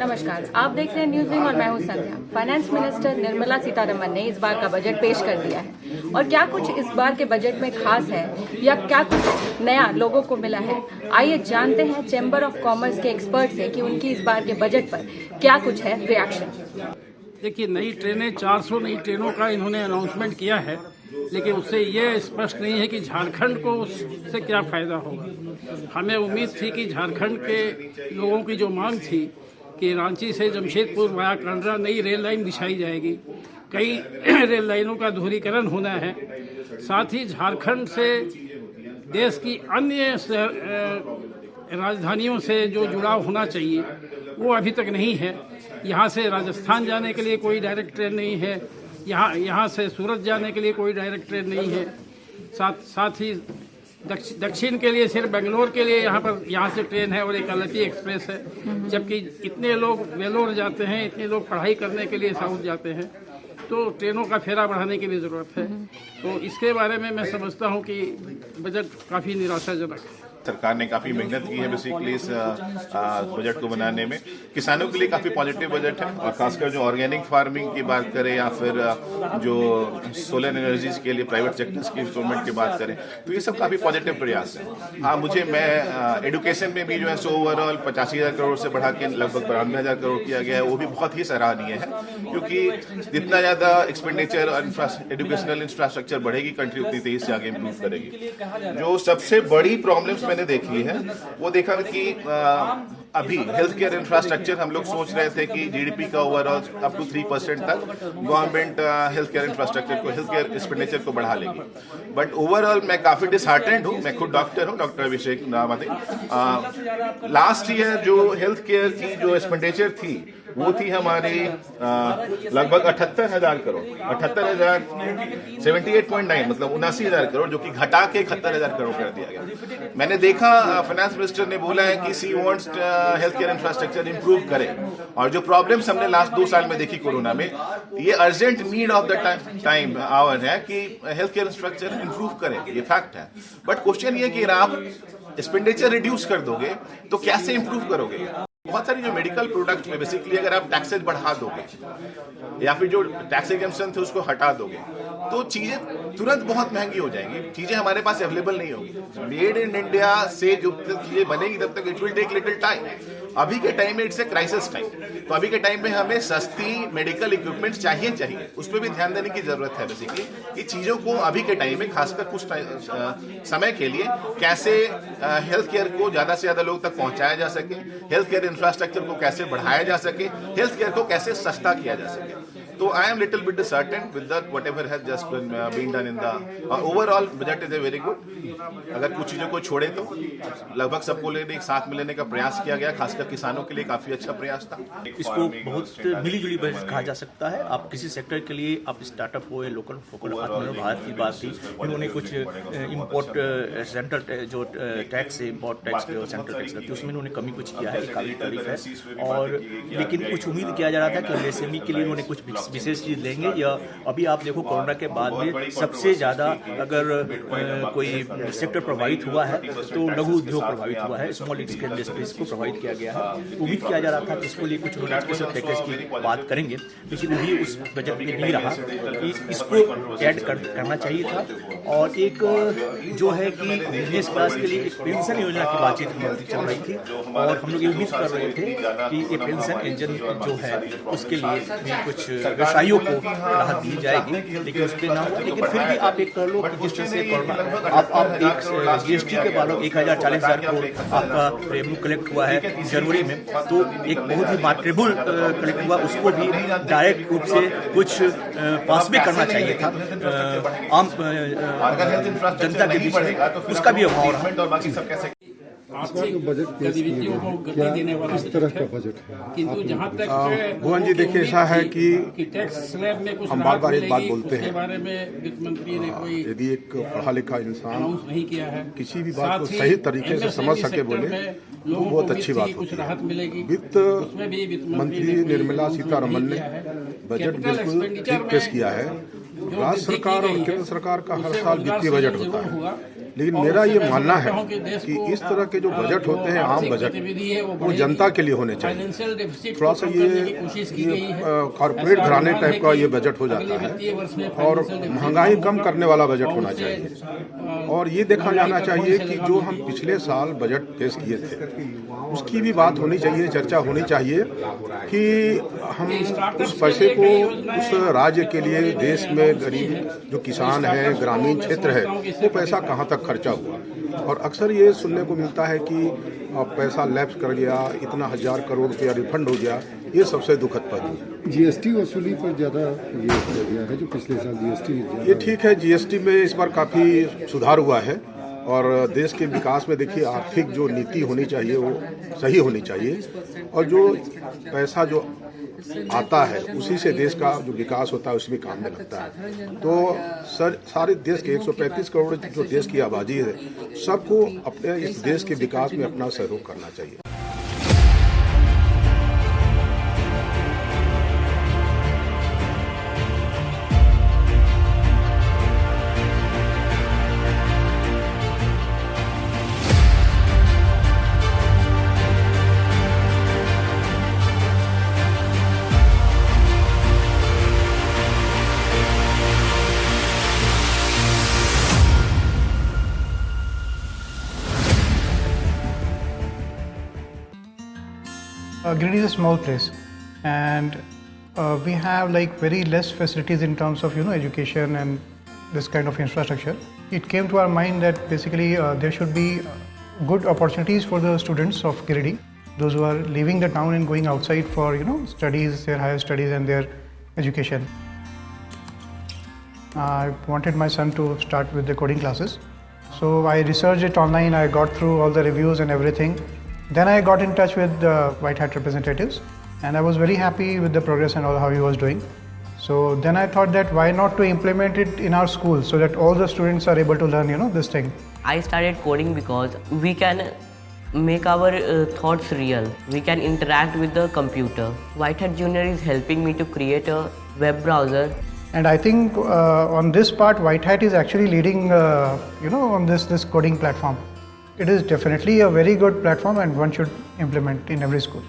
नमस्कार, आप देख रहे हैं न्यूज़ विंग और मैं हूं संध्या। फाइनेंस मिनिस्टर निर्मला सीतारमण ने इस बार का बजट पेश कर दिया है और क्या कुछ इस बार के बजट में खास है या क्या कुछ नया लोगों को मिला है, आइए जानते हैं चैम्बर ऑफ कॉमर्स के एक्सपर्ट से कि उनकी इस बार के बजट पर क्या कुछ है रिएक्शन। देखिए, नई ट्रेनें 400 नई ट्रेनों का इन्होंने अनाउंसमेंट किया है, लेकिन उससे ये स्पष्ट नहीं है कि झारखंड को उससे क्या फ़ायदा होगा। हमें उम्मीद थी कि झारखंड के लोगों की जो मांग थी कि रांची से जमशेदपुर वाया कांड्रा नई रेल लाइन बिछाई जाएगी, कई रेल लाइनों का दोहरीकरण होना है, साथ ही झारखंड से देश की अन्य राजधानियों से जो जुड़ाव होना चाहिए वो अभी तक नहीं है। यहाँ से राजस्थान जाने के लिए कोई डायरेक्ट ट्रेन नहीं है, यहाँ से सूरत जाने के लिए कोई डायरेक्ट ट्रेन नहीं है, साथ ही दक्षिण के लिए सिर्फ बेंगलोर के लिए यहाँ से ट्रेन है और एक अलती एक्सप्रेस है, जबकि इतने लोग वेलोर जाते हैं, इतने लोग पढ़ाई करने के लिए साउथ जाते हैं, तो ट्रेनों का फेरा बढ़ाने की भी ज़रूरत है। तो इसके बारे में मैं समझता हूँ कि बजट काफ़ी निराशाजनक है। सरकार ने काफ़ी मेहनत की है बेसिकली इस बजट को बनाने में। किसानों के लिए काफ़ी पॉजिटिव बजट है और खासकर जो ऑर्गेनिक फार्मिंग की बात करें या फिर जो सोलर एनर्जीज के लिए प्राइवेट सेक्टर्स की इंप्रूवमेंट की बात करें, तो ये सब काफ़ी पॉजिटिव प्रयास है। हाँ, मैं एडुकेशन में भी जो है सो ओवरऑल 85,000 करोड़ से बढ़ा के लगभग 92,000 करोड़ किया गया है, वो भी बहुत ही सराहनीय है, क्योंकि जितना ज़्यादा एक्सपेंडिचर और एजुकेशनल इंफ्रास्ट्रक्चर बढ़ेगी, कंट्री उतनी तेजी से आगे इम्प्रूव करेगी। जो सबसे बड़ी प्रॉब्लम्स मैंने देखी है वो देखा कि अभी हेल्थ केयर इंफ्रास्ट्रक्चर हम लोग सोच रहे थे कि जीडीपी का ओवरऑल अप टू 3% तक गवर्नमेंट हेल्थ केयर इंफ्रास्ट्रक्चर को, हेल्थ केयर एक्सपेंडिचर को बढ़ा लेगी, बट ओवरऑल मैं काफी डिसहार्टेंड हूँ। मैं खुद डॉक्टर हूँ, डॉक्टर अभिषेक नामावती। लास्ट ईयर जो हेल्थ केयर की जो एक्सपेंडिचर थी वो थी हमारी लगभग 78,000 करोड़, 78,000 मतलब 79,000 करोड़, जो कि घटा के 71,000 करोड़ कर दिया गया। मैंने देखा फाइनेंस मिनिस्टर ने बोला है कि सी wants health care infrastructure improve करे, और जो प्रॉब्लम्स हमने लास्ट 2 साल में देखी कोरोना में, ये urgent need of the time hour है कि हेल्थ केयर इंफ्रास्ट्रक्चर इंप्रूव करे, ये फैक्ट है। बट क्वेश्चन ये कि आप एक्सपेंडिचर रिड्यूस कर दोगे तो कैसे इंप्रूव करोगे। बहुत सारी जो मेडिकल प्रोडक्ट में बेसिकली अगर आप टैक्सेस बढ़ा दोगे या फिर जो टैक्स एग्जेम्पशन थे उसको हटा दोगे, तो चीजें तुरंत बहुत महंगी हो जाएंगी, चीजें हमारे पास अवेलेबल नहीं होगी। मेड इन इंडिया से जो चीजें बनेगी तब तक it will take little time. अभी के टाइम में इट्स ए क्राइसिस टाइम, तो अभी के टाइम में हमें सस्ती मेडिकल इक्विपमेंट चाहिए, उस पर भी ध्यान देने की जरूरत है बेसिकली, कि चीजों को अभी के टाइम में खासकर कुछ समय के लिए कैसे हेल्थ केयर को ज्यादा से ज्यादा लोग तक पहुंचाया जा सके, हेल्थ केयर इंफ्रास्ट्रक्चर को कैसे बढ़ाया जा सके, हेल्थ केयर को कैसे सस्ता किया जा सके। तो I am little bit disheartened with that whatever has just been done in the overall budget is a very good। अगर कुछ चीजों को छोड़े तो लगभग सबको लेने एक साथ में लेने का प्रयास किया गया, खासकर किसानों के लिए काफी अच्छा प्रयास था। इसको बहुत मिलीजुली बजट कहा जा सकता है। आप किसी सेक्टर के लिए, आप स्टार्टअप हो या लोकल फोकल आत्मनिर्भर भारत की बात थी, उन्होंने कुछ इम्पोर्ट सेंट्रल जो टैक्स है, इम्पोर्ट टैक्स और सेंट्रल टैक्स करती है, उसमें उन्होंने कमी कुछ किया है, काफी तारीफ है। और लेकिन कुछ उम्मीद किया जा रहा था कि एमएसएमई के लिए उन्होंने कुछ विशेष चीज लेंगे। या अभी आप देखो कोरोना के बाद में सबसे ज्यादा अगर कोई सेक्टर प्रभावित हुआ है तो लघु उद्योग प्रभावित हुआ है, स्मॉल स्केल इंडस्ट्रीज को प्रभावित किया गया है। उम्मीद किया जा रहा था कि इसको लिए कुछ स्पेशल पैकेज की बात करेंगे, लेकिन वही उस बजट में नहीं रहा कि इसको ऐड करना चाहिए था। और एक जो है कि बिजनेस क्लास के लिए एक पेंशन योजना की बातचीत चल रही थी और हम लोग ये उम्मीद कर रहे थे कि ये पेंशन इंजन जो है उसके लिए कुछ व्यवसायियों को राहत दी जाएगी, लेकिन उस पर ना हो। लेकिन फिर भी आप एक कर लो कि जिस तरह से आप एक जीएसटी के बाद 1,40,000 करोड़ आपका रेवेन्यू कलेक्ट हुआ है जनवरी में, तो एक बहुत ही मार्केबल कलेक्ट हुआ, उसको भी डायरेक्ट रूप से कुछ पास भी करना चाहिए था आम जनता के बीच में, उसका भी अभाव रहा। आर्थिक गतिविधियों को गति देने वाला किस तरह का बजट है? किंतु जहाँ तक भुवन जी, देखिए ऐसा है कि टैक्स स्लैब में कुछ हम बार-बार एक बात बोलते हैं, बारे में वित्त मंत्री ने कोई यदि एक पढ़ा लिखा इंसान अनाउंस नहीं किया है, किसी भी बात को सही तरीके से समझ सके बोले तो बहुत अच्छी बात होती है। वित्त मंत्री निर्मला सीतारमण ने बजट बिल्कुल ठीक पेश किया है। राज्य सरकार और केंद्र सरकार का हर साल वित्तीय बजट होता है, लेकिन मेरा ये मानना है कि इस तरह के जो बजट होते हैं, आम बजट, वो जनता के लिए होने चाहिए। थोड़ा सा ये कॉर्पोरेट घराने टाइप का ये बजट हो जाता है और महंगाई कम करने वाला बजट होना चाहिए। और ये देखा जाना चाहिए कि जो हम पिछले साल बजट पेश किए थे उसकी भी बात होनी चाहिए, चर्चा होनी चाहिए कि हम उस पैसे को उस राज्य के लिए, देश में गरीब जो किसान हैं, ग्रामीण क्षेत्र है, वो पैसा कहाँ तक खर्चा हुआ। और अक्सर ये सुनने को मिलता है कि पैसा लैप्स कर गया, इतना 1000 करोड़ रुपया रिफंड हो गया। ये सबसे दुखद पद है। जीएसटी वसूली पर ज़्यादा ये कर दिया है, जो पिछले साल जीएसटी ये ठीक है, जीएसटी में इस बार काफ़ी सुधार हुआ है और देश के विकास में देखिए आर्थिक जो नीति होनी चाहिए वो सही होनी चाहिए और जो पैसा जो आता है उसी से देश का जो विकास होता है उसमें काम में लगता है। तो सारे देश के 135 करोड़ जो देश की आबादी है, सबको अपने इस देश के विकास में अपना सहयोग करना चाहिए। Giridih is a small place, and we have like very less facilities in terms of education and this kind of infrastructure. It came to our mind that basically there should be good opportunities for the students of Giridih, those who are leaving the town and going outside for studies, their higher studies and their education. I wanted my son to start with the coding classes, so I researched it online. I got through all the reviews and everything. Then I got in touch with the White Hat representatives and I was very happy with the progress and all how he was doing. So then I thought that why not to implement it in our school so that all the students are able to learn this thing. I started coding because we can make our thoughts real. We can interact with the computer. White Hat Junior is helping me to create a web browser. And I think on this part White Hat is actually leading on this coding platform. It is definitely a very good platform and one should implement in every school.